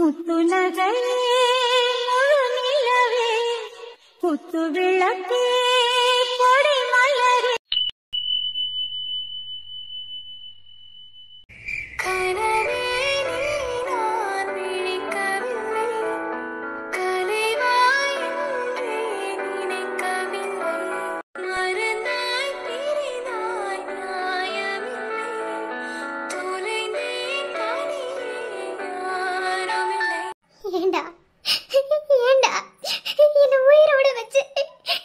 முத்து நகையே முழுநிலவே முத்து விளக்கே பொடி மலரே ஏண்டா ஏண்டா என்ன உயிரோட வச்சு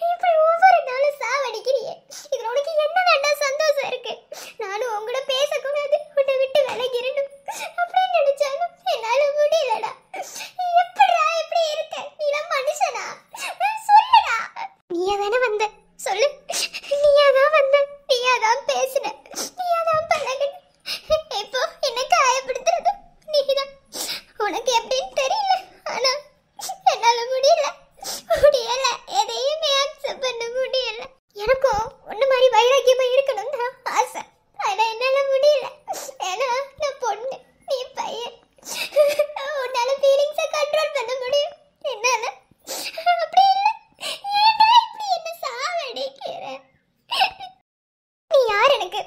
இப்படி ஒவ்வொரு நாளும் சாவடிக்கிறியே. இதுல உனக்கு என்ன வேண்டாம் சந்தோஷம் இருக்கு? நானும் உங்களோட பேசக்கூடாது, உன்னை விட்டு விலகிரணும் அப்படின்னு நினைச்சாலும் என்னால முடியலடா. எப்படிடா இப்படி இருக்க? நீதான் மனுஷனா? சொல்லுடா. நீயா தானே வந்த? சொல்லு. நீயாதான் வந்த, நீயாதான் பேசுன, நீயாதான் பழகுன. இப்போ என்ன காயப்படுத்துறது நீதான். உனக்கு எப்படின்னு தெரியல, ஆனா என்னால முடியல முடியல எதையுமே அக்செப்ட் பண்ண முடியல. எனக்கும் உன்ன மாதிரி வைராக்கியமா இருக்கணும் தான் ஆசை, ஆனா என்னால முடியல. ஏன்னா நான் பொண்ணு, நீ பையன். உன்னால ஃபீலிங்ஸை கண்ட்ரோல் பண்ண முடியும், என்னால அப்படி இல்ல. ஏன்னா இப்படி என்ன சாவடிக்கிற? நீ யார் எனக்கு?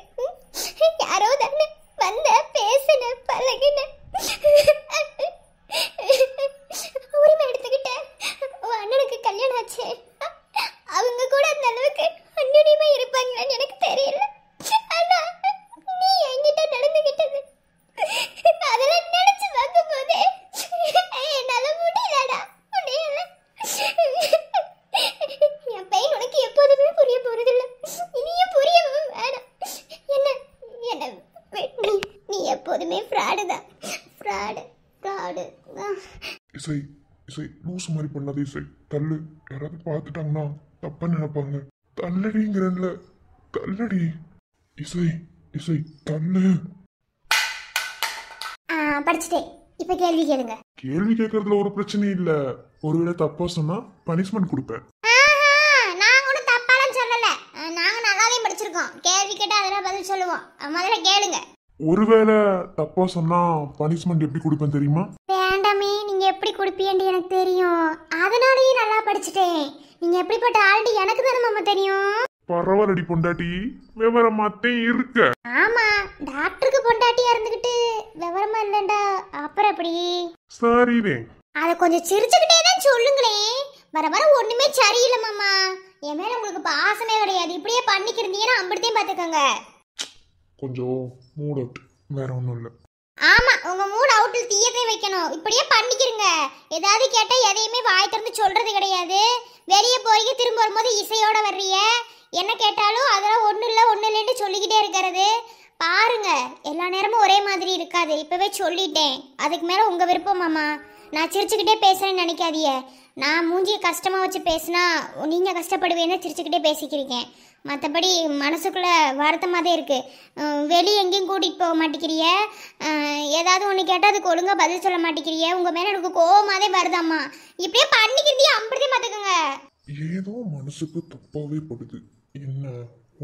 யாரோ தானே வந்த, பேசுன, பழகுன, உரிமை எடுத்துக்கிட்ட. உன் அண்ணனுக்கு கல்யாணம் ஆச்சு, அவங்க கூட அந்த அளவுக்கு அந்யுன்யமா இருப்பாங்களான்னு எனக்கு தெரியல. ஆனா நீ என்கிட்ட நடந்துகிட்டது அதெல்லாம் நினைச்சு பார்க்கும் போதே என்னால முடியலடா, முடியல. என் பெயின் உனக்கு எப்போதுமே புரிய போறதில்ல, இனியும் புரியவும் வேணாம். என்ன என்ன நீ எப்போதுமே ஃப்ராடு தான், ஃப்ராடு ஃப்ராடு. இசை இசை லூஸ் மாதிரி பண்ணாத இசை, தள்ளு. யாராவது பார்த்துட்டாங்கன்னா தப்பா நினைப்பாங்க. தள்ளடிங்கிறன்ல, தள்ளடி. இசை இசை தள்ளு. படிச்சுட்டேன், இப்ப கேள்வி கேளுங்க. கேள்வி கேட்கறதுல ஒரு பிரச்சனையும் இல்ல. ஒருவேளை தப்பா சொன்னா பனிஷ்மெண்ட் கொடுப்பேன். நாங்க ஒன்றும் தப்பாலாம் சொல்லல, நாங்க நல்லாவே படிச்சிருக்கோம். கேள்வி கேட்டா அதெல்லாம் பதில் சொல்லுவோம். முதல்ல கேளுங்க. ஒருவேளை தப்பா சொன்னா பனிஷ்மெண்ட் எப்படி கொடுப்பேன் தெரியுமா? வேண்டாமே, நீங்க எப்படி கொடுப்பீன்னு எனக்கு தெரியும், அதனாலயே நல்லா படிச்சுட்டேன். நீங்க எப்படிப்பட்ட ஆல்ரெடி எனக்கு தானே மாமா தெரியும். பரவாயில்லடி பொண்டாட்டி, விவரமாத்தே இருக்க. ஆமா, டாக்டருக்கு பொண்டாட்டியா இருந்துகிட்டு விவரமா இல்லண்டா, அப்புறம் எப்படி? சரிதே, அத கொஞ்சம் சிரிச்சுக்கிட்டே தான் சொல்லுங்களேன். வர வர ஒண்ணுமே சரியில்லை மாமா. என் மேல உங்களுக்கு பாசமே கிடையாது. இப்படியே பண்ணிக்கிறீங்கன்னா அம்பிடுத்தையும் பாத்துக்கோங்க. கொஞ்சம் மூட் அவுட், வேற ஒன்றும் இல்லை. ஆமா, உங்க மூட் அவுட்டில் தீயத்தை வைக்கணும். இப்படியே பண்ணிக்கிறீங்க. ஏதாவது கேட்டா எதையுமே வாய் திறந்து சொல்றது கிடையாது. வெளியே போய் திரும்ப வரும்போது இசையோட வர்றீங்க. என்ன கேட்டாலும் அதெல்லாம் ஒன்றும் இல்லைன்னு சொல்லிக்கிட்டே இருக்கிறது. பாருங்க, எல்லா நேரமும் ஒரே மாதிரி இருக்காது. இப்பவே சொல்லிட்டேன், அதுக்கு மேல உங்க விருப்பம் மாமா. நான் சிரிச்சுக்கிட்டே பேசுறேன்னு நினைக்காதீங்க. நான் மூஞ்சியை கஷ்டமா வச்சு பேசினா நீங்க கஷ்டப்படுவேன்னு சிரிச்சுக்கிட்டே பேசிக்கிறீங்க. மற்றபடி மனசுக்குள்ள வருத்தமாக தான் இருக்கு. வெளியே எங்கேயும் கூட்டிகிட்டு போக மாட்டேங்கிறிய. ஏதாவது ஒன்று கேட்டால் அதுக்கு ஒழுங்காக பதில் சொல்ல மாட்டேங்கிறிய. உங்கள் மேலே எனக்கு கோவமாதே வருதாம்மா. இப்படியே பண்ணிக்கிறதே அம்பிடுதே பார்த்துக்கோங்க. ஏதோ மனசுக்கு தப்பாவே படுது, என்ன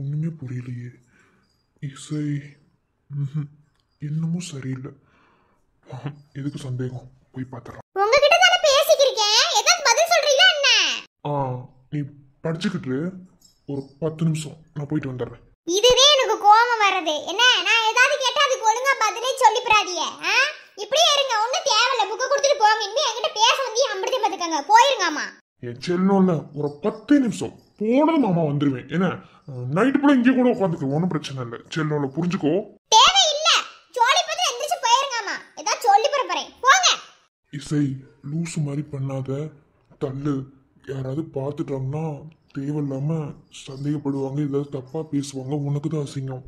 ஒண்ணுமே புரியலையே. இசை இன்னமும் சரியில்லை. எதுக்கு சந்தேகம்? போய் பார்த்துறேன். உங்ககிட்ட தானே பேசிக்கிறேன், ஏதாவது பதில் சொல்றீங்களா என்ன? நீ படிச்சுக்கிட்டு ஒரு 10 நிமிஷம், நான் போயிட்டு வந்துடுறேன். இதுவே எனக்கு கோவம் வர்றது. என்ன, நான் ஏதாவது கேட்டா அதுக்கு ஒழுங்கா பதிலே சொல்லிப்படாதீங்க. இப்படியே இருங்க, ஒன்றும் தேவையில்ல. புக்கை கொடுத்துட்டு போங்க. இனிமே என்கிட்ட பேச வந்து அம்பிடுதே பார்த்துக்கோங்க. போயிருங்கம்மா. என் செல்லோம்ல, ஒரு 10 நிமிஷம் போனது மாமா வந்துருவேன். என்ன நைட்டு போல இங்கே கூட உட்காந்துக்க, ஒன்றும் பிரச்சனை இல்லை. செல்லோல புரிஞ்சுக்கோ. தேவையில்லை, ஜோலி பார்த்து எந்திரிச்சு போயிருங்கம்மா. ஏதாவது சொல்லி போறேன், போங்க. இசை லூசு மாதிரி பண்ணாத, தள்ளு. யாராவது பார்த்துட்டாங்கன்னா தேவையில்லாம சந்தேகப்படுவாங்க, ஏதாவது தப்பா பேசுவாங்க, உனக்கு தான் அசிங்கம்.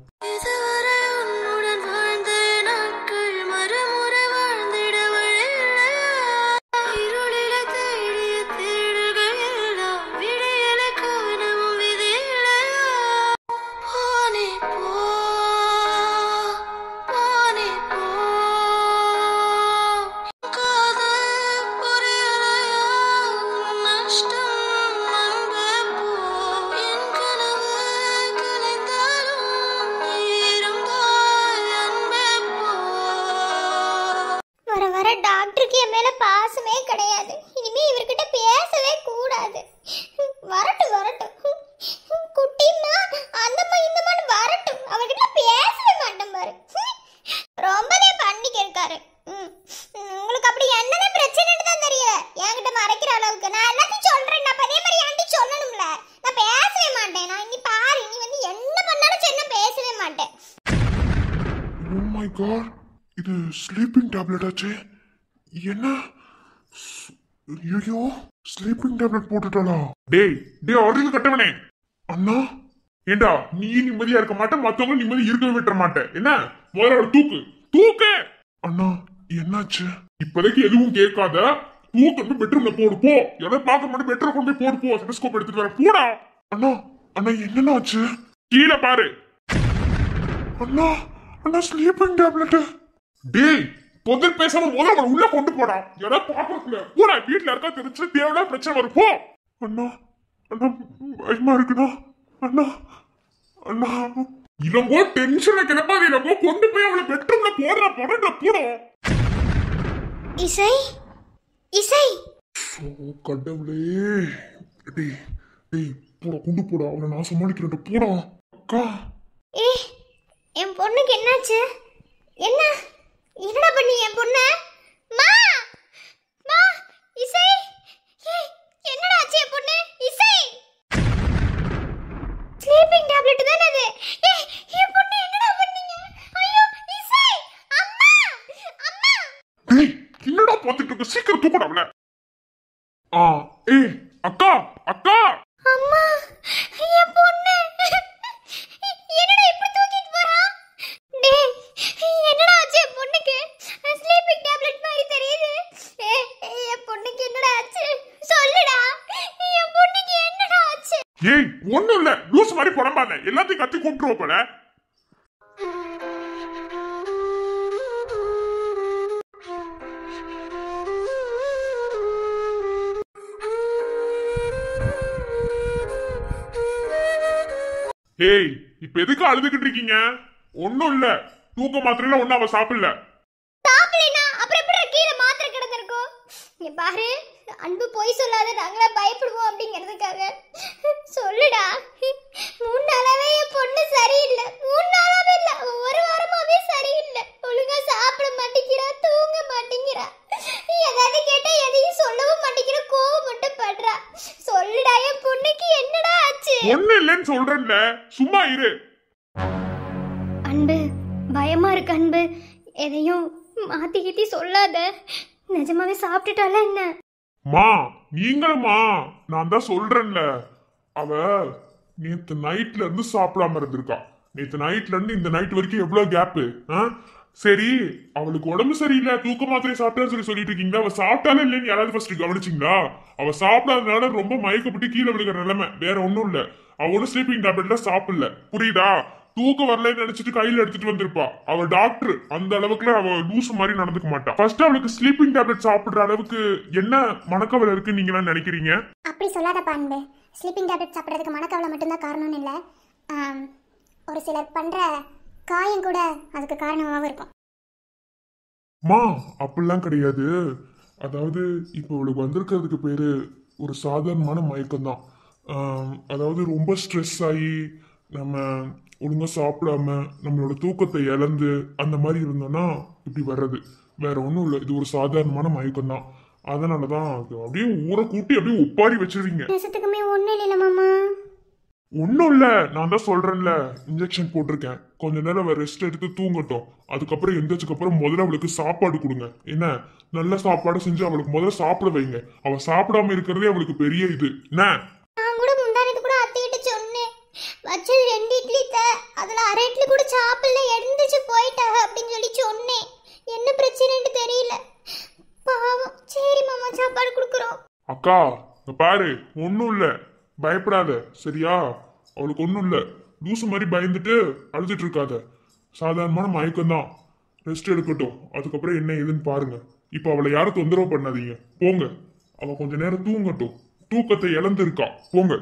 வர டாக்டருக்கு என் மேல பாசமே கிடையாது. இனிமே இவர்கிட்ட பேசவே கூடாது. வரட்டும் வரட்டும், குட்டிமா அந்தம்மா இந்தம்மான்னு வரட்டும், அவர்கிட்ட பேசவே மாட்டேன் பாரு. ரொம்பவே பண்ணிக்க இருக்காரு. உங்களுக்கு அப்படி என்னதான் பிரச்சனைன்னு தான் தெரியல. என்கிட்ட மறைக்கிற அளவுக்கு நான் எல்லாத்தையும் சொல்றேன். நான் அதே மாதிரி ஆண்டி சொல்லணும்ல. நான் பேசவே மாட்டேன். நான் இனி பாரு, இனி வந்து என்ன பண்ணாலும் சரி நான் பேசவே மாட்டேன். ஓ மை காட், இது ஸ்லீப்பிங் டேப்லெட் ஆச்சே. என்ன? ஐயோ, ஸ்லீப்பிங் டேப்லெட் போட்டுட்டாளா? டேய் டேய் அறிவு கட்டவனே. அண்ணா ஏண்டா நீ நிம்மதியா இருக்க மாட்ட, மத்தவங்க நிம்மதி இருக்கவே விட்டுற மாட்டேன். என்ன முதல்ல தூக்கு தூக்கு. அண்ணா என்னாச்சு? இப்போதைக்கு எதுவும் கேட்காத, தூக்கு பெட்ரூம்ல போடு போ. எதை பார்க்க மாட்டேன், பெட்ரூம் கொண்டு போய் போடு போ. ஸ்டெத்தோஸ்கோப் எடுத்துட்டு வர போடா. அண்ணா அண்ணா என்னன்னா ஆச்சு? கீழே பாரு. அண்ணா அண்ணா ஸ்லீப்பிங் டேப்லெட். டேய் பொதுல் பேசாம முதல்ல உள்ள கொண்டு போடா. எதை பாக்குறதுல போடா. வீட்டுல இருக்கா தெரிஞ்சு தேவையான பிரச்சனை வரும் போ. அண்ணா அண்ணா பயமா இருக்குண்ணா. அண்ணா அண்ணா இளங்கோ டென்ஷன்ல கிளப்பாது. இளங்கோ கொண்டு போய் அவளை பெட்ரூம்ல போடுற போடுற போடும். இசை இசை கடவுளே. டேய் டேய் போடா, கொண்டு போடா. அவளை நான் சமாளிக்கிறேன். போடா அக்கா. என் பொண்ணுக்கு என்னாச்சு? என்னடா பண்ணி என் பொண்ணு? மா மா இசை, என்னடா ஆச்சு என் பொண்ணு? இசை ஸ்லீப்பிங் டேப்லெட் தானே அது. என் பொண்ணு என்னடா பண்ணீங்க? ஐயோ இசை, அம்மா அம்மா. டேய் என்னடா பார்த்துட்டு இருக்க, சீக்கிரம் தூக்குடா அவளை. அக்கா அக்கா. அம்மா என் பொண்ணு என்னடா இப்படி தூக்கிட்டு போறா? டேய் என்னடா ஆச்சு என் பொண்ணுக்கு? ஸ்லீப்பிங் டேப்லெட் மாதிரி தெரியுது. என் பொண்ணுக்கு என்னடா ஆச்சு சொல்லுடா. என் பொண்ணுக்கு என்னடா ஆச்சு? ஏய் ஒண்ணும் இல்ல, லூஸ் மாதிரி புலம்பாத. எல்லாத்தையும் கத்தி கூப்பிட்டுருவ போல. ஏய் இப்ப எதுக்கு அழுதுகிட்டு இருக்கீங்க? ஒண்ணும் இல்ல, தூக்க மாத்திரையில ஒண்ணு அவ சாப்பிடல. சாப்பிடலனா அப்புறம் எப்படி கீழே மாத்திரை கிடந்திருக்கும்? நீ பாரு, அன்பு போய் சொல்லாத, நாங்களே பயப்படுவோம் அப்படிங்கிறதுக்காக சொல்லுடா. 3 நாளாவே என் பொண்ணு சரியில்லை. 3 நாளாவே இல்ல, ஒரு வாரமாவே சரியில்லை. ஒழுங்கா சாப்பிட மாட்டேங்கிறா, தூங்க மாட்டேங்கிறா. ஏதாவது கேட்டா எதையும் சொல்லவும் மாட்டேங்கிற, கோவம் மட்டும் படுறா. சொல்லுடா என் பொண்ணுக்கு என்னடா ஆச்சு? ஒண்ணு இல்லைன்னு சொல்றேன்ல, சும்மா இரு. அன்பு பயமா இருக்கு. அன்பு எதையும் மாத்தி கீத்தி சொல்லாத. நிஜமாவே சாப்பிட்டுட்டால என்ன? மா நீங்களுமா, நான் தான் சொல்றேன்ல, அவ நேத்து நைட்ல இருந்து சாப்பிடாம இருந்திருக்கா. நேத்து நைட்ல இருந்து இந்த நைட் வரைக்கும் எவ்வளவு கேப்பு? சரி அவளுக்கு உடம்பு சரியில்லை, தூக்க மாத்திரை சாப்பிட்டான்னு சொல்லிட்டு இருக்கீங்களா? அவ சாப்பிட்டாலும் இல்லைன்னு யாராவது ஃபர்ஸ்ட் கவனிச்சிங்களா? அவ சாப்பிடாதனால ரொம்ப மயக்கப்பட்டு கீழே விழுகிற நிலைமை, வேற ஒண்ணும் இல்ல. அவ ஒன்னும் ஸ்லீப்பிங் டேப்லெட்ல சாப்பிடல, புரியுதா? தூக்கம் வரலன்னு நினைச்சிட்டு கையில எடுத்துட்டு வந்திருப்பா. அவ டாக்டர், அந்த அளவுக்குல அவ லூஸ் மாதிரி நடந்துக்க மாட்டா. ஃபர்ஸ்ட் அவளுக்கு ஸ்லீப்பிங் டேப்லெட் சாப்பிடுற அளவுக்கு என்ன மனக்கவலை இருக்கு நீங்க என்ன நினைக்கிறீங்க? அப்படி சொல்லாதப்பா அன்பு. ஸ்லீப்பிங் டேப்லெட் சாப்பிட்றதுக்கு மனக்கவலை மட்டும்தான் காரணம்னு இல்லை, ஒரு சிலர் பண்ற காயம் கூட அதுக்கு காரணமாகவும் இருக்கும். மா அப்படிலாம் கிடையாது. அதாவது இப்போ அவளுக்கு வந்திருக்கிறதுக்கு பேரு ஒரு சாதாரணமான மயக்கம் தான். அதாவது ரொம்ப ஸ்ட்ரெஸ் ஆகி நம்ம ஒழுங்கா சாப்பிடாம நம்மளோட தூக்கத்தை இழந்து அந்த மாதிரி இருந்தோம்னா இப்படி வர்றது, வேற ஒன்றும் இல்லை. இது ஒரு சாதாரணமான மயக்கம் தான். அதனாலதான் அப்படியே ஊரை கூட்டி அப்படியே ஒப்பாரி வச்சிருவீங்க. நேசத்துக்குமே ஒன்றும் இல்லை மாமா. ஒன்றும் இல்லை, நான் தான் சொல்றேன்ல, இன்ஜெக்ஷன் போட்டிருக்கேன். கொஞ்ச நேரம் அவள் ரெஸ்ட் எடுத்து தூங்கட்டும். அதுக்கப்புறம் எந்திரிச்சதுக்கு அப்புறம் முதல்ல அவளுக்கு சாப்பாடு கொடுங்க. என்ன நல்ல சாப்பாடு செஞ்சு அவளுக்கு முதல்ல சாப்பிட வைங்க. அவ சாப்பிடாம இருக்கிறதே அவளுக்கு பெரிய இது. என்ன நான் கூட முந்தானது கூட அத்தைகிட்ட சொன்னேன், வச்சது 2 இட்லி அதுல அரை இட்லி கூட சாப்பிடல, எழுந்துச்சு போயிட்டாங்க அப்படின்னு சொல்லி சொன்னேன். என்ன பிரச்சனைன்னு தெரியல, பாவம். சரி மாமா, சாப்பாடு கொடுக்குறோம். அக்கா இங்க பாரு, ஒன்றும் இல்லை, பயப்படாத சரியா? அவளுக்கு ஒன்றும் இல்லை, லூசு மாதிரி பயந்துட்டு அழுதுட்டு இருக்காத. சாதாரணமான மயக்கம் தான், ரெஸ்ட் எடுக்கட்டும். அதுக்கப்புறம் என்ன ஏதுன்னு பாருங்க. இப்போ அவளை யாரும் தொந்தரவு பண்ணாதீங்க, போங்க. அவ கொஞ்ச நேரம் தூங்கட்டும், தூக்கத்தை இழந்திருக்கா, போங்க.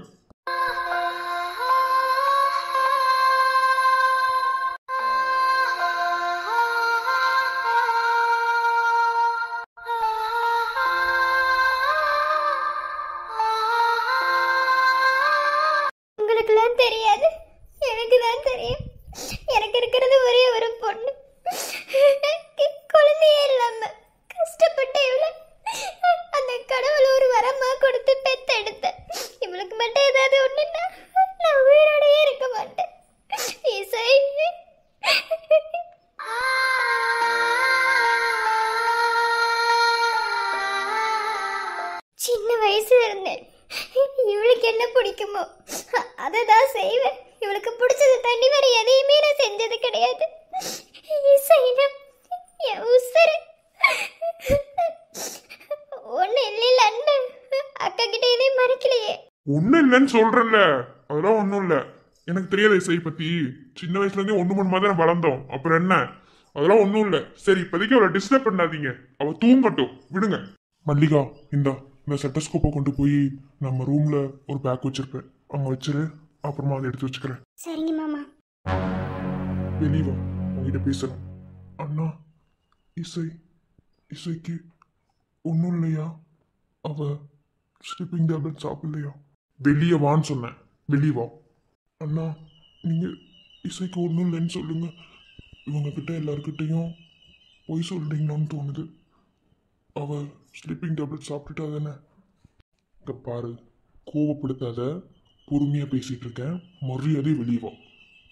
அதை தான் செய்வேன். இவளுக்கு பிடிச்சது தண்ணி வேற எதையுமே நான் செஞ்சது கிடையாது. இசைனா என் உசுரு. ஒண்ணு இல்ல அண்ணன், அக்கா கிட்ட எதையும் மறைக்கலையே. ஒண்ணும் இல்லைன்னு சொல்றேன்ல, அதெல்லாம் ஒண்ணும் இல்ல. எனக்கு தெரியாத இசை பத்தி, சின்ன வயசுல இருந்தே ஒண்ணு மூணு மாதிரி வளர்ந்தோம். அப்புறம் என்ன, அதெல்லாம் ஒண்ணும் இல்ல. சரி, இப்போதைக்கு அவளை டிஸ்டர்ப் பண்ணாதீங்க, அவ தூங்கட்டும், விடுங்க. மல்லிகா, இந்த செட்டஸ்கோப்பை கொண்டு போய் நம்ம ரூம்ல ஒரு பேக் வச்சிருப்பேன், அங்க வச்சிரு. அப்புறமா அதை எடுத்து வச்சுக்கிறேன். சரிங்க மாமா. வெளியே வா, உங்ககிட்ட பேசணும். அண்ணா, இசைக்கு ஒன்றும் இல்லையா? அவ ஸ்லீப்பிங் டேப்லெட் சாப்பிடலையா? வெளியே வான்னு சொன்னேன், வெளியே வா. அண்ணா, நீங்க இசைக்கு ஒன்றும் இல்லைன்னு சொல்லுங்க. இவங்க கிட்ட எல்லாருக்கிட்டையும் பொய் சொல்றீங்களான்னு தோணுது. அவ ஸ்லீப்பிங் டேப்லெட் சாப்பிட்டுட்டா தானே? இங்க பாரு, கோவப்படுத்தாத, பொறுமையா பேசிட்டு இருக்கேன். மரியாதை வெளியே வா,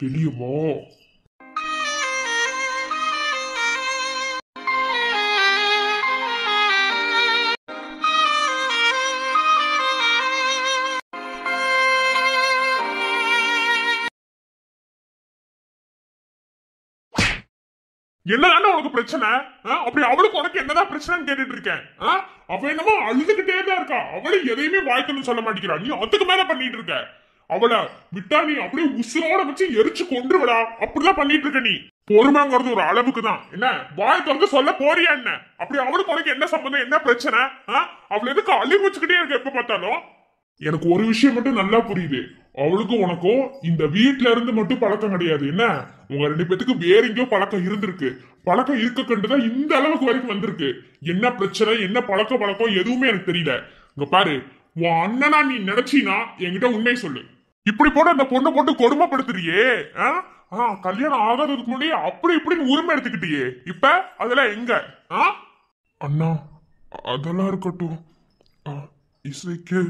வெளியே வா. என்னதான உனக்கு பிரச்சனை? அப்படி அவளுக்கு உனக்கு என்னதான் பிரச்சனைன்னு கேட்டுட்டு இருக்கேன். அவ என்னமோ அழுதுகிட்டே தான் இருக்கா, அவளை எதையுமே வாய்க்கணும்னு சொல்ல மாட்டேங்கிறா. நீ அதுக்கு மேல பண்ணிட்டு இருக்க. அவளை விட்டா நீ அப்படியே உசுரோட வச்சு எரிச்சு கொன்றுவிடா. அப்படிதான் பண்ணிட்டு இருக்க நீ. பொறுமைங்கிறது ஒரு அளவுக்கு தான். என்ன வாய் திறந்து சொல்ல போறியா என்ன? அப்படி அவளுக்கு உனக்கு என்ன சம்பந்தம், என்ன பிரச்சனை? அவளை எதுக்கு அழி வச்சுக்கிட்டே இருக்க எப்ப பார்த்தாலும்? எனக்கு ஒரு விஷயம் மட்டும் நல்லா புரியுது. அவளுக்கும் உனக்கும் இந்த வீட்டுல இருந்து மட்டும் பழக்கம் கிடையாது. என்ன, உங்க ரெண்டு பேத்துக்கு வேற எங்கேயோ பழக்கம் இருந்திருக்கு. பழக்கம் இருக்க கண்டுதான் இந்த அளவுக்கு வரைக்கும் வந்திருக்கு. என்ன பிரச்சனை, என்ன பழக்கம் எதுவுமே எனக்கு தெரியல. இங்க பாரு, உன் அண்ணனா நீ நினைச்சினா என்கிட்ட உண்மை சொல்லு. இப்படி போட்டு அந்த பொண்ணை போட்டு கொடுமைப்படுத்துறியே. கல்யாணம் ஆகாததுக்கு முன்னாடி அப்படி இப்படின்னு உரிமை எடுத்துக்கிட்டியே, இப்ப அதெல்லாம் எங்க? அண்ணா, அதெல்லாம் இருக்கட்டும். இசைக்கு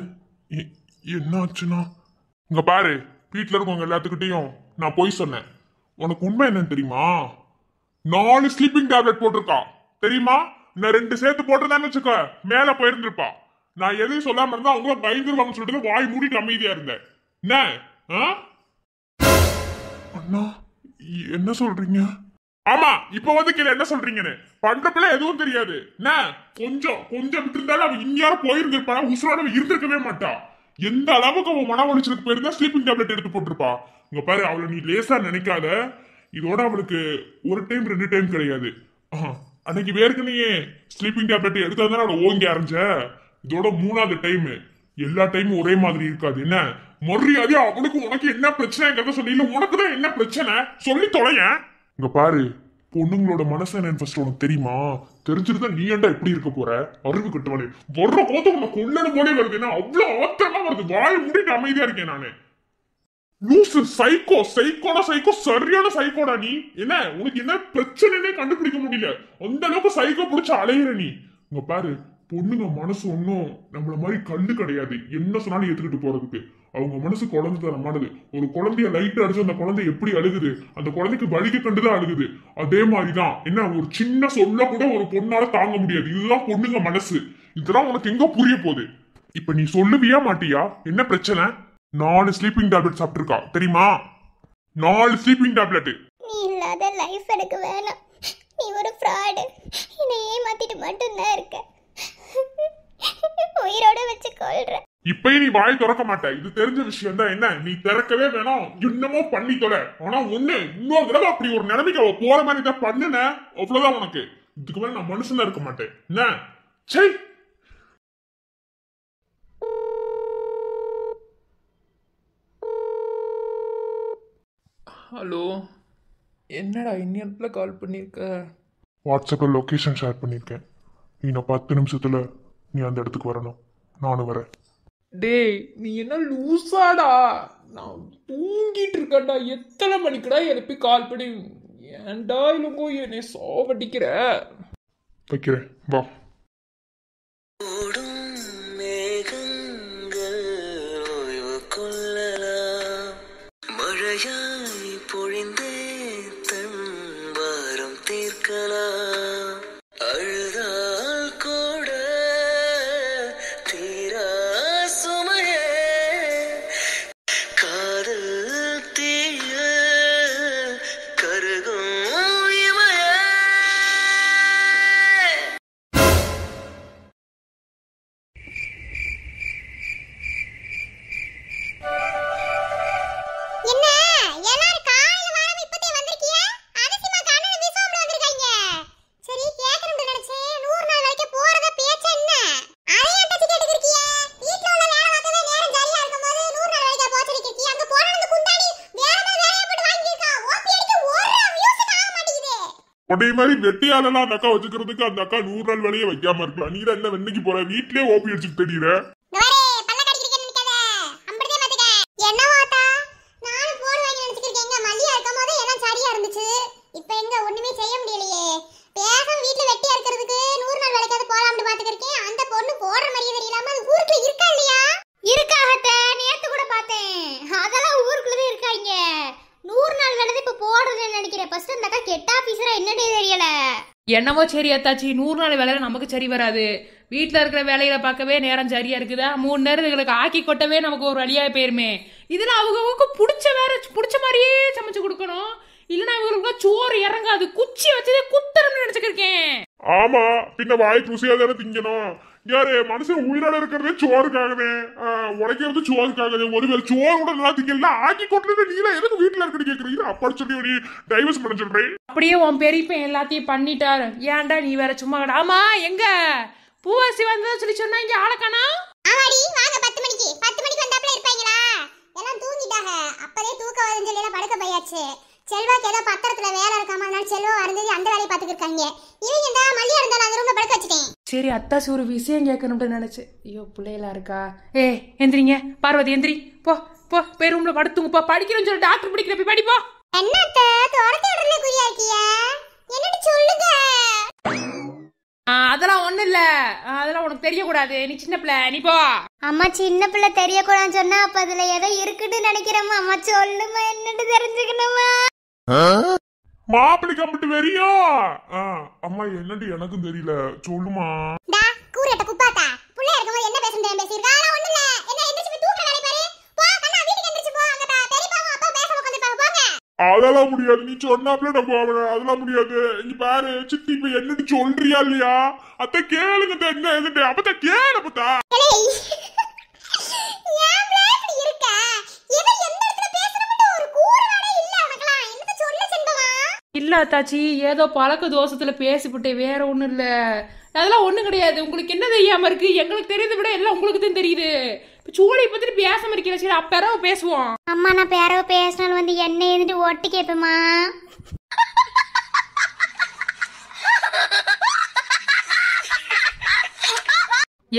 என்னாச்சுன்னா, இங்க பாரு, வீட்டுல இருக்கவங்க எல்லாத்துக்கிட்டையும் நான் போய் சொன்னேன். உனக்கு உண்மை என்னன்னு தெரியுமா? 4 ஸ்லீப்பிங் டேப்லெட் போட்டிருக்கா தெரியுமா? நான் 2 சேர்த்து போட்டிருந்தான்னு வச்சுக்க, மேல போயிருந்திருப்பா. நான் எதையும் சொல்லாம இருந்தா அவங்க பயந்துருவாங்கன்னு சொல்லிட்டு வாய் மூடிட்டு அமைதியா இருந்தேன். என்ன? அண்ணா, என்ன சொல்றீங்க? ஆமா, இப்ப வந்து கீழே என்ன சொல்றீங்கன்னு பண்றப்பல எதுவும் தெரியாது. என்ன, கொஞ்சம் விட்டு இருந்தாலும் அவன் இங்கேயாரும் போயிருந்திருப்பா, உசுரோட இருந்திருக்கவே மாட்டா. எந்த அளவுக்கு அவன் மன உளைச்சலுக்கு போயிருந்தா ஸ்லீப்பிங் டேப்லெட் எடுத்து போட்டிருப்பா. இங்க பாரு, அவளை நீ லேசா நினைக்காத. இதோட அவளுக்கு 1 டைம் 2 டைம் கிடையாது. அன்னைக்கு வேர்க்கனையே ஸ்லீப்பிங் டேப்லெட் எடுத்தாதானே அவளை ஓங்கி அரைஞ்ச. இதோட 3வது டைம். எல்லா டைமும் ஒரே மாதிரி இருக்காது. என்ன மரியாதையா அவளுக்கு உனக்கு என்ன பிரச்சனைங்கிறத சொல்லி, இல்ல உனக்குதான் என்ன பிரச்சனை சொல்லி தொலைய. இங்க பாரு, பொண்ணுங்களோட மனசு என்னன்னு ஃபர்ஸ்ட் உனக்கு தெரியுமா? தெரிஞ்சிருந்தா நீ ஏன்டா இப்படி இருக்க போற? அறிவு கட்டுவானே, வர்ற போது உனக்கு கொள்ளணும் போலே வருது. என்ன அவ்வளவு ஆத்திரமா வருது, வாய் மூடிட்டு அமைதியா இருக்கேன் நானு. லூசு, சைக்கோ, சரியான சைக்கோடா நீ. என்ன உனக்கு என்ன பிரச்சனைனே கண்டுபிடிக்க முடியல, அந்த அளவுக்கு சைக்கோ பிடிச்ச அலையிற நீ. இங்க பாரு, பொண்ணுங்க மனசு ஒன்னும் நம்மள மாதிரி கல்லு கிடையாது, என்ன சொன்னாலும் ஏத்துக்கிட்டு போறதுக்கு. அவங்க மனசு குழந்தை தரமானது. ஒரு குழந்தைய லைட் அடிச்சு அந்த குழந்தை எப்படி அழுகுது, அந்த குழந்தைக்கு வலிக்க கண்டுதான் அழுகுது. அதே மாதிரிதான் என்ன, ஒரு சின்ன சொல்ல கூட ஒரு பொண்ணால தாங்க முடியாது. இதுதான் பொண்ணுங்க மனசு. இதெல்லாம் உனக்கு எங்க புரிய போகுது? இப்ப நீ சொல்லுவியா மாட்டியா? என்ன பிரச்சனை? 4 ஸ்லீப்பிங் டேப்லெட் சாப்பிட்டுருக்கா தெரியுமா? 4 ஸ்லீப்பிங் டேப்லெட். நீ இல்லாத லைஃப் எனக்கு வேணாம். நீ ஒரு ஃப்ராடு. என்னை ஏமாத்திட்டு மட்டும்தான் இருக்க. உயிரோட வச்சு கொள்ற. இப்பயும் நீ வாய் திறக்க மாட்ட, இது தெரிஞ்ச விஷயம் தான். என்ன, நீ திறக்கவே வேணாம், என்னமோ பண்ணி தொலை. ஆனா ஒண்ணு, இன்னொரு தடவை அப்படி ஒரு நிலைமைக்கு அவ போற மாதிரி தான் பண்ணுன, அவ்வளவுதான் உனக்கு. இதுக்கு மேல நான் மனுஷனா இருக்க மாட்டேன். என்ன சரி. ஹலோ, என்னடா இன்னியத்தில் கால் பண்ணியிருக்க? வாட்ஸ்அப்பில் லொக்கேஷன் ஷேர் பண்ணியிருக்கேன். இன்னும் 10 நிமிஷத்துல நீ அந்த இடத்துக்கு வரணும். நானும் வரேன். டேய், நீ என்ன லூசாடா? நான் தூங்கிட்டு இருக்கேன்டா. எத்தனை மணிக்குடா எழுப்பி கால் பண்ணி? ஏன்டா இல்லைங்கோ என்னை சாவடிக்கிற? வைக்கிறேன், வா. காதல் உடைய மாதிரி வெட்டியாலெல்லாம் அந்த அக்கா வச்சுக்கிறதுக்கு அந்த அக்கா 100 நாள் வேலையே வைக்காம இருக்கலாம். நீ தான் என்ன வெண்ணைக்கு போற வீட்லயே ஓபி அடிச்சுட்டு தெரியுற. இப்ப எங்க ஒண்ணுமே செய்ய முடியலையே. பேசாம வீட்ல வெட்டியா இருக்கிறதுக்கு 100 நாள் வேலைக்காவது போலாம்னு பாத்துக்கிருக்கேன். அந்த பொண்ணு போடுற மாதிரியே தெரியலாம அது ஊருக்குள்ள இருக்கா இல்லையா? இருக்காகத்த நேத்து கூட பார்த்தேன். அதெல்லாம் ஊருக்குள்ளதான் இருக்காங்க. 100 நாள் வேலை இப்ப போடுறதுன்னு நினைக்கிறேன். ஃபர்ஸ்ட் அந்த அக்கா கெட்ட ஆபீசரா என்னன்னே தெரியல. என்னவோ சரி அத்தாச்சி, 100 நாள் வேலை நமக்கு சரி வராது. வீட்டில் இருக்கிற வேலைகளை பார்க்கவே நேரம் சரியா இருக்குதா, 3 நேரம் இதுகளுக்கு ஆக்கி கொட்டவே நமக்கு ஒரு வழியாக போயிருமே. இதில் அவங்களுக்கு பிடிச்ச மாதிரியே சமைச்சு கொடுக்கணும். இல்லைன்னா இவங்களுக்கு சோறு இறங்காது. குச்சி வச்சதே குத்தரம்னு நினைச்சுக்கிருக்கேன். ஆமா, பின்ன வாய்க்கு ருசியா தானே திங்கணும். யாரு மனுஷன் உயிரோட இருக்கிறதே சோறுக்காகவே, உடைக்கிறது சோறுக்காகவே. ஒருவேளை சோறு கூட நல்லா திங்கல ஆக்கி கொட்டுறது நீல எதுக்கு வீட்டுல இருக்குன்னு கேக்குறீங்க? அப்படி சொல்லி ஒரு டைவர்ஸ் பண்ண சொல்றேன். அப்படியே உன் பெரியப்பன் எல்லாத்தையும் பண்ணிட்டாரு. ஏன்டா நீ வேற சும்மா கடை. ஆமா, எங்க பூவாசி வந்ததா சொன்னா இங்க ஆளக்கானா? ஆமாடி, வாங்க 10 மணிக்கு. 10 மணிக்கு வந்தாப்ல இருப்பாங்களா? எல்லாம் தூங்கிட்டாங்க. அப்பதே தூக்க வருதுன்னு சொல்லி படுக்க போயாச்சு. செல்வாக்கு ஏதோ பத்திரத்துல வேலை இருக்காம, அதனால செல்வா வருந்தது அந்த வேலையை பாத்துக்கிருக்காங்க. இவங்க இந்த மல்லியா இருந்தாலும் அந்த ரூம்ல படுக்க வச்சுட்டேன். சரி அத்தாசி ஒரு விஷயம் கேட்கணும்னு நினைச்சேன். ஐயோ பிள்ளைகளா இருக்கா? எந்திரிங்க பார்வதி, எந்திரி. போ போ போய் ரூம்ல படுத்துங்க. போ படிக்கிறேன்னு சொல்லி டாக்டர் படிக்கிற போய் படிப்போ. என்னத்த துரத்தி விடல குறியா இருக்கிய? என்னடி சொல்லுங்க. அதெல்லாம் ஒண்ணு இல்ல, அதெல்லாம் உனக்கு தெரியக்கூடாது. நீ சின்ன பிள்ளை, நீ போ. அம்மா சின்ன பிள்ளை தெரியக்கூடாதுன்னு சொன்னா அப்ப அதுல ஏதோ இருக்குன்னு நினைக்கிறேம்மா. அம்மா சொல்லுமா, என்னன்னு தெரிஞ்சுக்கணுமா? மாப்பிள்ளை கம்பிட்டு வெறியோ? அம்மா என்னடி எனக்கும் தெரியல, சொல்லுமா. டா கூரட்ட குப்பாத்தா, புள்ள இருக்கும்போது என்ன பேசுறேன் பேசிருக்கா? ஆனா ஒண்ணு இல்ல. என்ன எந்திரச்சு போய் தூக்க வேலை பாரு. போ கண்ணா, வீட்டுக்கு எந்திரச்சு போ. அங்க பெரியப்பாவும் அப்பா பேச உட்கார்ந்திருப்பாங்க. போங்க. அதெல்லாம் முடியாது, நீ சொன்னாப்ல நம்ம அதெல்லாம் முடியாது. இங்க பாரு சித்தி, இப்ப என்னன்னு சொல்றியா இல்லையா? அத்த கேளுங்க, என்ன எதுட்டு அப்பத்த கேளு பத்தா. இல்ல அத்தாச்சி, ஏதோ பழக்க தோஷத்துல பேசிவிட்டே, வேற ஒண்ணும் இல்ல. அதெல்லாம் ஒண்ணும் கிடையாது. உங்களுக்கு என்ன தெரியாம இருக்கு? எங்களுக்கு தெரியுதை விட எல்லாம் உங்களுக்கு தான் தெரியுது. சூளையை பத்திட்டு பேசாம இருக்கல. சரி அப்பறவ பேசுவோம். அம்மா நான் பேரவ பேசினாலும் வந்து என்ன எழுதிட்டு ஒட்டு கேப்பேம்மா.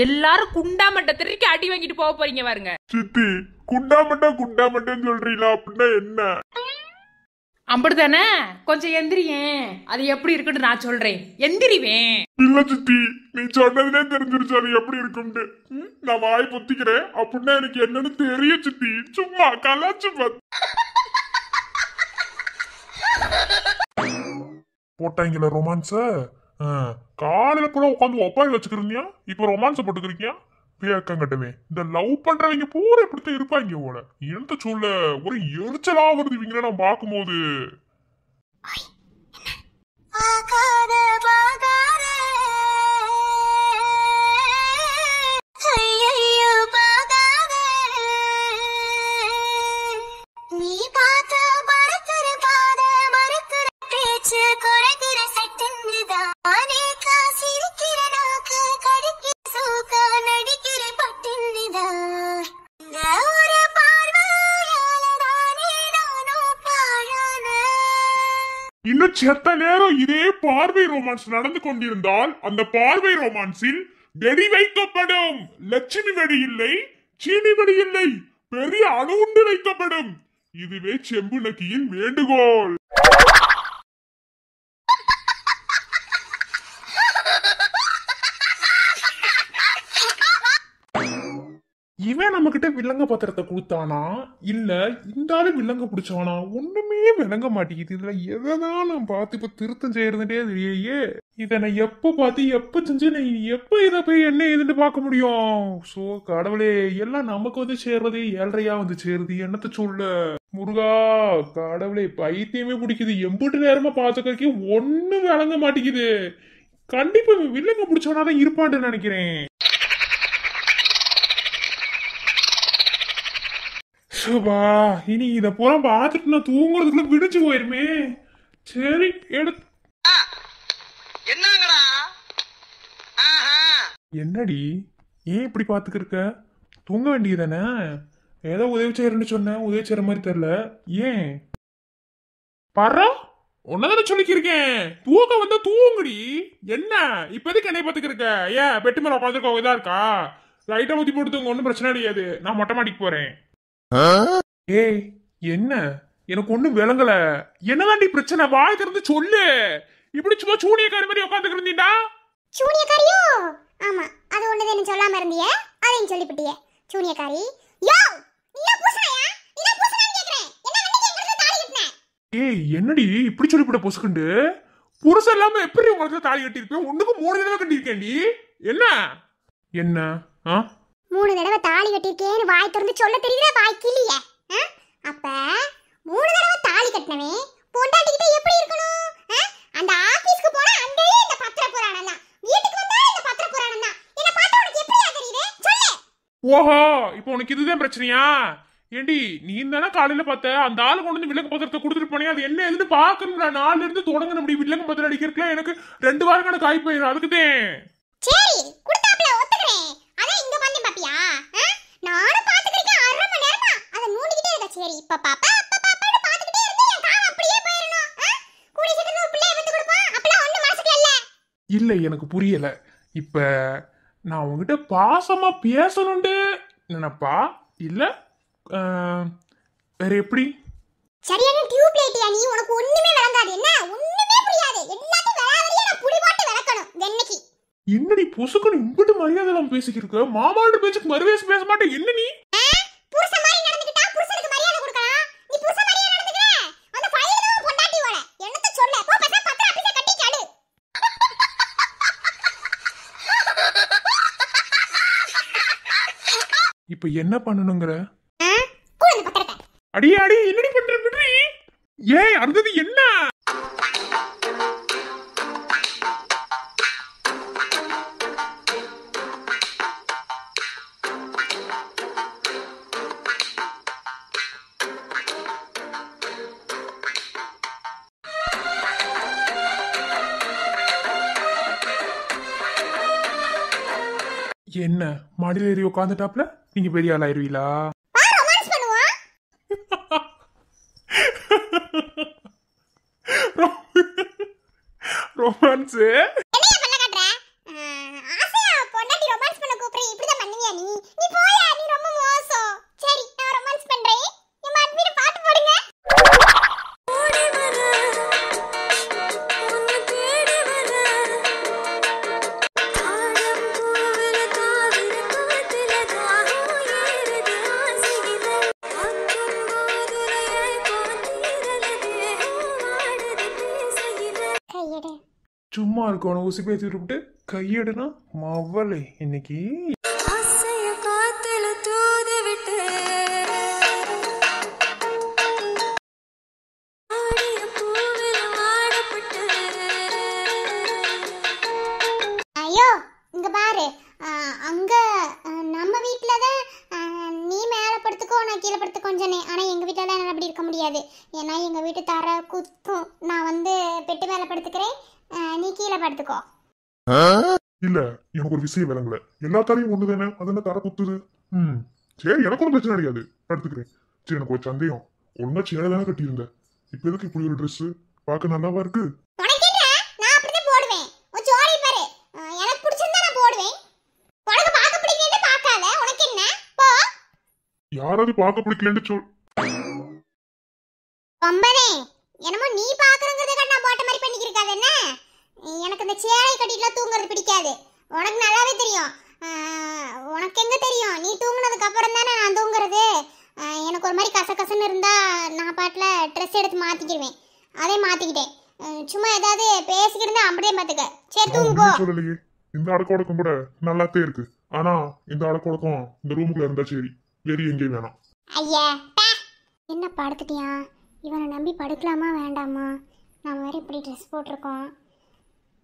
எல்லாரும் குண்டாமட்ட திருக்கி அடி வாங்கிட்டு போக போறீங்க பாருங்க. சித்தி குண்டாமட்டன்னு சொல்றீங்களா? அப்படின்னா என்ன? அப்படித்தானே? கொஞ்சம் எந்திரியேன். அது எப்படி இருக்குன்னு நான் சொல்றேன். எந்திரிவேன். இல்ல சித்தி, நீ சொன்னதுனே தெரிஞ்சிருச்சு அது எப்படி இருக்கும்னு. நான் வாய் பொத்திக்கிறேன். அப்படின்னா எனக்கு என்னன்னு தெரியும் சித்தி. சும்மா கலாச்சு போட்டாங்களா ரொமான்ஸ? காலையில கூட உட்காந்து ஒப்பாய் வச்சுக்கிறீங்க, இப்ப ரொமான்ஸ போட்டுக்கிறீங்க. பேக்கங்கட்டவே இந்த லவ் பண்றவங்க பூரா இப்படித்தான் இருப்பாங்க போல. என்ன சொல்ல ஒரு எரிச்சலா வருது இவங்க நான் பார்க்கும்போது. இன்னும் செத்த நேரம் இதே பார்வை ரொமான்ஸ் நடந்து கொண்டிருந்தால் அந்த பார்வை ரொமான்ஸில் வெடி வைக்கப்படும். லட்சுமி வெடி இல்லை, சீனி வெடி இல்லை, பெரிய அணுகுண்டு வைக்கப்படும். இதுவே செம்பு நக்கியின் வேண்டுகோள். இவன் நம்ம கிட்ட விலங்க பத்திரத்தை கொடுத்தானா இல்ல இந்த ஆளு விலங்க பிடிச்சவனா? ஒண்ணுமே விளங்க மாட்டேங்குது. இதுல எதைதான் நான் பார்த்து இப்ப திருத்தம் செய்யறதுட்டே தெரியலையே. இதை நான் எப்ப பார்த்து எப்ப செஞ்சு நீ எப்ப இதை போய் என்ன ஏதுன்னு பார்க்க முடியும்? சோ கடவுளே, எல்லாம் நமக்கு வந்து சேர்றது ஏழ்றையா வந்து சேருது. என்னத்த சொல்ல முருகா கடவுளே, பைத்தியமே பிடிக்குது. எம்பிட்டு நேரமா பார்த்துக்கறக்கே ஒண்ணும் விளங்க மாட்டேங்குது. கண்டிப்பா வில்லங்க பிடிச்சவனாதான் இருப்பான்னு நினைக்கிறேன். இனி இத பூரா பார்த்துட்டு நான் தூங்குறதுக்குள்ள விடிச்சு போயிருமே. சரி எடுத்து என்னடி ஏன் இப்படி பாத்துக்கிருக்க? தூங்க வேண்டியதானே? ஏதோ உதவி செய்யறேன்னு சொன்ன, உதவி செய்யற மாதிரி தெரியல. ஏன் பாரு உன்னதானே சொல்லிக்கிருக்கேன், தூக்கம் வந்தா தூங்குடி. என்ன இப்போதைக்கு என்னை பார்த்துக்க இருக்க? ஏன் பெட்டு மேல உட்காந்துருக்க இதா இருக்கா? லைட்டா ஊத்தி போட்டு தூங்க, ஒன்றும் பிரச்சனை கிடையாது. நான் மொட்டை மாடிக்கு போறேன். ஏய் என்ன, எனக்கு ஒண்ணும் விளங்கல. என்னதாண்டி பிரச்சனை? வாய் திறந்து சொல்லு. இப்படி சும்மா சூனியக்காரி மாதிரி உட்காந்துக்கு இருந்தீண்டா? சூனியக்காரியோ? ஆமா, அது ஒண்ணுதான் சொல்லாம இருந்தியே, அதையும் சொல்லிவிட்டியே. சூனியக்காரி யோ, நீயா பூசணையா? நீயா பூசணைன்னு கேக்குறேன். என்ன வண்டிக்கு எங்க தாலி கட்டின? ஏய் என்னடி இப்படி சொல்லிவிட பொசுக்குண்டு? புருஷன் இல்லாம எப்படி உங்களுக்கு தாலி கட்டியிருப்பேன்? ஒண்ணுக்கு 3 தடவை கட்டியிருக்கேன்டி. என்ன என்ன 3 தடவை தாலி கட்டிருக்கேன்னு வாய் திறந்து சொல்ல தெரியல, வாய் கிளிய. அப்ப 3 தடவை தாலி கட்டினவே பொண்டாட்டிக்கிட்ட எப்படி இருக்கணும்? அந்த ஆபீஸ்க்கு போனா அங்கேயே இந்த பத்திர புராணம் தான், வீட்டுக்கு வந்தா இந்த பத்திர புராணம் தான். என்ன பார்த்தா உனக்கு எப்படியா தெரியுது சொல்லு. ஓஹோ, இப்போ உனக்கு இதுதான் பிரச்சனையா? ஏண்டி நீ தானே காலையில பார்த்த அந்த ஆளு கொண்டு வந்து வில்லங்க பத்திரத்தை கொடுத்துட்டு போனே, அது என்ன எதுன்னு பாக்கணும்ல. 4 இருந்து தொடங்கணும். அப்படி வில்லங்க பத்திரம் அடிக்கிறதுக்குலாம் எனக்கு 2 வாரம் கணக்கு ஆகி போயிடும். அதுக்குதான். சரி குடுத்தாப்ல ஒத்துக்கிறேன். அத இங்க வந்து பாப்பியா? நானும் பாத்துக்கிட்டே 1/2 மணி நேரமா அத நோண்டிக்கிட்டே இருக்க. சரி இப்ப பாப்பா அப்ப பாப்பான்னு பாத்துக்கிட்டே இருந்து என் காலம் அப்படியே போயிரணும். கூடி சீக்கிரம் ஒரு பிள்ளைய பெத்து கொடுப்பா. அப்பலாம் ஒண்ணு மனசுல இல்ல. இல்ல எனக்கு புரியல. இப்ப நான் உங்ககிட்ட பாசமா பேசணும்னு நினைப்பா இல்ல வேற எப்படி? சரியான டியூப் லைட்டியா நீ? உனக்கு ஒண்ணுமே விளங்காது. என்ன ஒண்ணுமே புரியாது. எல்லாத்தையும் வேலையா நான் புடி போட்டு விளக்கணும் வெண்ணைக்கு. என்னடி பொசுக்குன்னு இம்புட்டு மரியாதை எல்லாம் பேசிக்கிருக்க? மாமாவோட பேச்சுக்கு மறுவேஸ் பேச மாட்டேன். என்ன நீ புருஷ மாதிரி நடந்துக்கிட்டா புருஷனுக்கு மரியாதை கொடுக்கலாம். நீ புருஷ மாதிரியே நடந்துக்கிற. அந்த ஃபைல் தான் பொண்டாட்டி ஓட. என்னத்த சொல்ல? போ பசங்க பத்திர ஆபீஸ கட்டி சாடு. இப்ப என்ன பண்ணணுங்கற? குடுங்க பத்திரத்தை. அடி அடி என்னடி பண்ற விடுறி? ஏய் அந்தது என்ன? என்ன மாடியில் ஏறி உட்காந்துட்டாப்ல? நீங்க பெரிய ஆள் ஆயிருவீங்களா? ரொமான்ஸ் பண்ணுவோம். ரொமான்ஸ் என்னைய பண்ண காட்ற? ஆசையா பொண்டாட்டி ரொமான்ஸ் பண்ண கூப்பிடுறீ, இப்படி தான் பண்ணுவியா நீ? நீ போயா, நீ ரொம்ப மோசம். சரி நான் ரொமான்ஸ் பண்றேன். நம்ம அட்மிட் பாட்டு போடுங்க. ஓடி வர உன்னை தேடி வர ஆழம் பூவில தாவிர காத்துல தாகம் ஏறுது ஆசையில அக்கும் போதுரையை போத்திரல தேகம் ஆடுது பேசையில. கையெடு. சும்மா இருக்கணும். ஊசி பேசி விட்டு கையெடுனா மவளே இன்னைக்கு ஆசைய காத்துல தூது விட்டு ஆடிய பூவில வாடப்பட்டு. ஐயோ இங்க பாரு, அங்க நம்ம வீட்ல தான் நீ மேல படுத்துக்கோ நான் கீழே படுத்துக்கோன்னு சொன்னேன். ஆனா எங்க வீட்டுல என்னால அப்படி இருக்க முடியாது. ஏன்னா எங்க வீட்டு தர குத்தும். நான் வந்து பெட்டு மேல படுத்துக்கிறேன், நீ கீழே படுத்துக்கோ. இல்ல எனக்கு ஒரு விஷயம் விளங்கல. எல்லா தரையும் ஒண்ணுதானே, அது என்ன தர குத்துது? சரி எனக்கு ஒன்றும் பிரச்சனை கிடையாது, படுத்துக்கிறேன். சரி எனக்கு ஒரு சந்தேகம். ஒழுங்கா சேலை கட்டியிருந்த, இப்ப எதுக்கு இப்படி ஒரு ட்ரெஸ்? பார்க்க நல்லாவா இருக்கு? உனக்கு என்ன? நான் அப்படிதான் போடுவேன். உன் ஜோடி பாரு, எனக்கு பிடிச்சிருந்தா நான் போடுவேன். உனக்கு பார்க்க பிடிக்கலன்னு பார்க்காத. உனக்கு என்ன? போ. யாராவது பார்க்க பிடிக்கலன்னு சொல். ரொம்பவே என்னமோ நீ பாக்குறங்கிறத நான் போட்ட மாதிரி பண்ணிக்கிருக்காது. என்ன எனக்கு இந்த சேலை கட்டிட்டுலாம் தூங்குறது பிடிக்காது. உனக்கு நல்லாவே தெரியும். உனக்கு எங்க தெரியும்? நீ தூங்குனதுக்கு அப்புறம் தானே நான் தூங்குறது. எனக்கு ஒரு மாதிரி கசகசன்னு இருந்தா நான் பாட்டுல ட்ரெஸ் எடுத்து மாத்திக்கிடுவேன். அதே மாத்திக்கிட்டேன். சும்மா ஏதாவது பேசிக்கிட்டு அப்படியே பாத்துக்க. சரி தூங்கு போ. சொல்லலையே, இந்த அடக்கொடக்கம் கூட நல்லாத்தே இருக்கு. ஆனா இந்த அடக்கொடக்கம் இந்த ரூமுக்குள்ள இருந்தா சரி, வெளியே எங்கேயும் வேணாம். ஐயா என்ன படுத்துட்டியா? இவனை நம்பி படுக்கலாமா வேண்டாமா? நான் வேற இப்படி ட்ரெஸ் போட்டிருக்கோம்.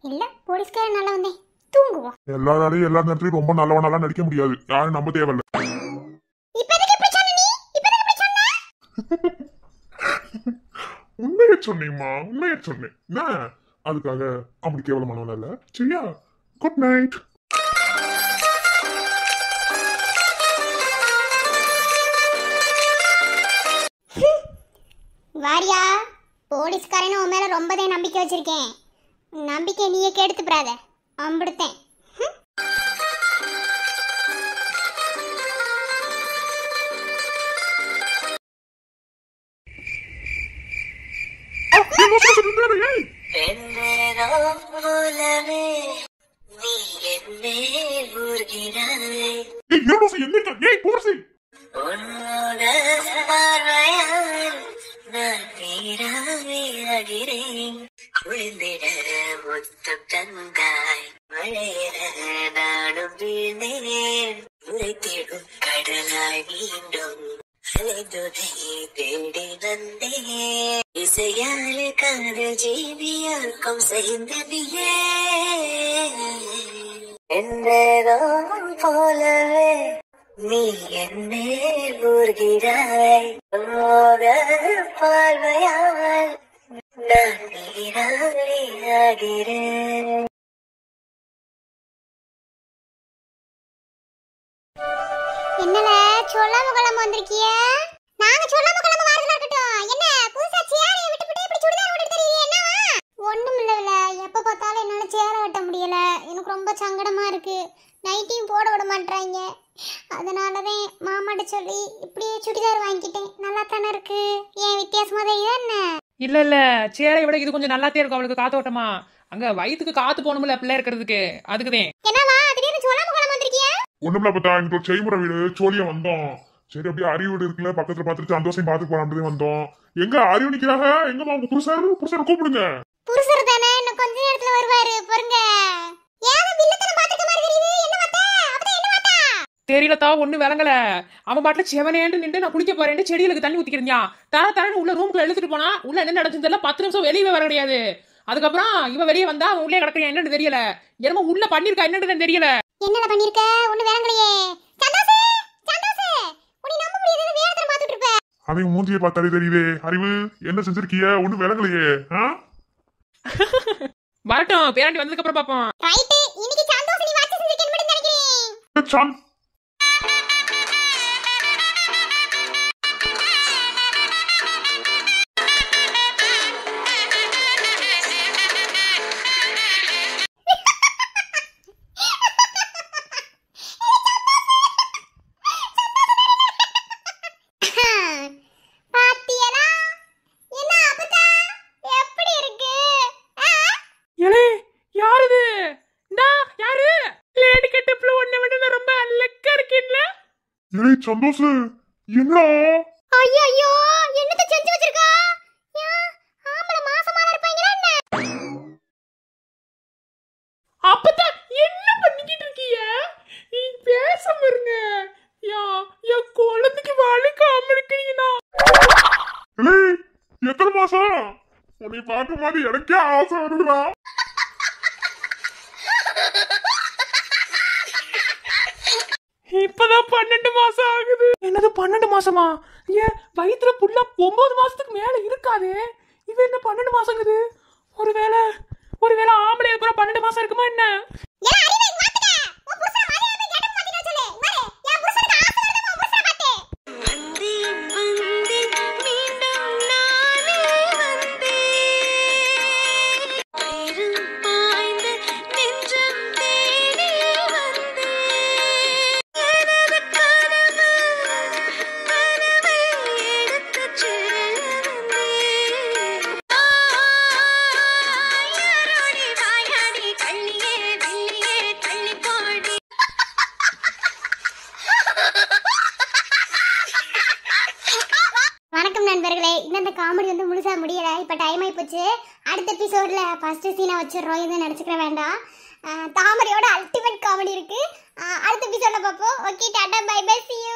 இல்ல போலீஸ்கார நல்லா வந்தேன், தூங்குவோம். எல்லா நாளையும் எல்லா நேரத்துலயும் ரொம்ப நல்லவனாலாம் நடிக்க முடியாது. யாரும் நம்ப தேவையில்ல. உண்மையை சொன்னேம்மா, உண்மையை சொன்னேன். என்ன அதுக்காக அப்படி கேவலமானவன் இல்ல. சரியா? Good night. வாரியா போலீஸ்காரன்னு உன் மேல ரொம்பவே நம்பிக்கை வச்சிருக்கேன். நம்பிக்கை நீயே கெடுத்துப்படாத. அம்பிடுத்தேன். கடலாய் மீண்டும் தேடி வந்தே இசையால காதல் ஜீவியாக்கும் செய்தனியே என்னதான் போலவே நீ என்னே ஊர்கிறாய் பார்வையால் நான் நீராகிறேன். என்னல சொல்லாம கிளம்ப வந்திருக்கிய? நாங்க சொல்லாம கிளம்ப வரதா இருக்கட்டும். என்ன புதுசா சேரை விட்டுவிட்டு இப்படி சுடிதார் ஓடிட்டு தெரியுது என்னவா? ஒண்ணும் இல்லல. எப்ப பார்த்தாலும் என்னால சேரை வெட்ட முடியல. எனக்கு ரொம்ப சங்கடமா இருக்கு. நைட்டியும் போட விட மாட்டறாங்க. அதனாலவே மாமாட்ட சொல்லி இப்படியே சுடிதார் வாங்கிட்டேன். நல்லா தானே இருக்கு. ஏன் வித்தியாசமா தான் என்ன? இல்ல சேரை விட இது கொஞ்சம் நல்லாத்தே இருக்கும். அவளுக்கு காத்தோட்டமா அங்க வயிற்றுக்கு காத்து போகணும்ல பிள்ளை இருக்கிறதுக்கு. அதுக்குதான். என்னவா திடீர்னு சொல்லாம கிளம்ப வந்திருக்கிய? ஒண்ணுமில்ல பார்த்தா இங்க ஒரு செய்முறை வீடு சோழியா வந்தோம். சரி அப்படியே அறிவு வீடு இருக்குல்ல பக்கத்துல பார்த்துட்டு சந்தோஷம் பார்த்து போலாம் வந்தோம். எங்க அறிவு நிக்கிறாங்க? எங்கம்மா உங்க புருஷர் கூப்பிடுங்க. புருஷர் தானே இன்னும் கொஞ்ச நேரத்துல வருவாரு பாருங்க. ஏன் வில்லத்தன பாத்துக்க மாதிரி தெரியுது? என்ன வாத்தா? அப்படி என்ன வாத்தா? தெரியலத்தா ஒண்ணு விளங்கல. அவன் பாட்டுல செவனேண்டு நின்று நான் குளிக்க போறேன் செடிகளுக்கு தண்ணி ஊத்திக்கிறீங்க. தரன்னு உள்ள ரூம்குள்ள எழுத்துட்டு போனா உள்ள என்ன நடந்துச்சு தெரியல. 10 நிமிஷம் வெளியே வர கிடையாது. அதுக்கப்புறம் இவ வெளியே வந்தா அவன் உள்ளே கிடக்குறா என்னன்னு தெரியல. என்னமோ உள்ள பண்ணிருக்கா என்னன்னு தெரியல. என்னல பண்ணிருக்க? ஒண்ணு விளங்கலையே. சந்தோஷே உன்னை நம்ப முடியாத வேறதர பாத்துட்டு இருப்ப. அவன் மூஞ்சியை பார்த்தாலே தெரியுதே. அறிவு என்ன செஞ்சிருக்கிய? ஒண்ணு விளங்கலையே. வரட்டும் பேராண்டி வந்ததுக்கு அப்புறம் பாப்போம். ரைட். இன்னைக்கு சந்தோஷ் நீ வாட்ச் செஞ்சிருக்கேன்னு மட்டும் நினைக்கிறேன். சந்தோஷ் என்னடா? ஐயோ என்னத்த செஞ்சு வச்சிருக்கா? ஆம்பள மாசமா இருப்பாங்களா என்ன? அப்பதான் என்ன பண்ணிக்கிட்டு இருக்கீங்க? நீ பேசாம இருங்க. என் குழந்தைக்கு வலிக்காம இருக்கீங்கன்னா எத்தனை மாசம்? உன்னை பார்க்கும் போது எனக்கே ஆசை வருதுடா. இப்பதான் 12 மாசம் ஆகுது. என்னது 12 மாசமா? ஏன் வயிற்றுல புள்ள 9 மாசத்துக்கு மேல இருக்காது. இது என்ன 12 மாசங்குது? ஒருவேளை ஆம்பளை இருக்கிற 12 மாசம் இருக்குமா என்ன? வணக்கம் நண்பர்களே. இந்த காமெடி வந்து முழுசா முடியல. இப்ப டைம் ஆயி போச்சு. அடுத்த எபிசோட்ல ஃபர்ஸ்ட் சீனை வச்சிடுறோம். எதுவும் நினைச்சுக்க வேண்டாம். தாமரையோட அல்டிமேட் காமெடி இருக்கு. அடுத்த எபிசோட்ல பார்ப்போம். Okay tata bye bye see you.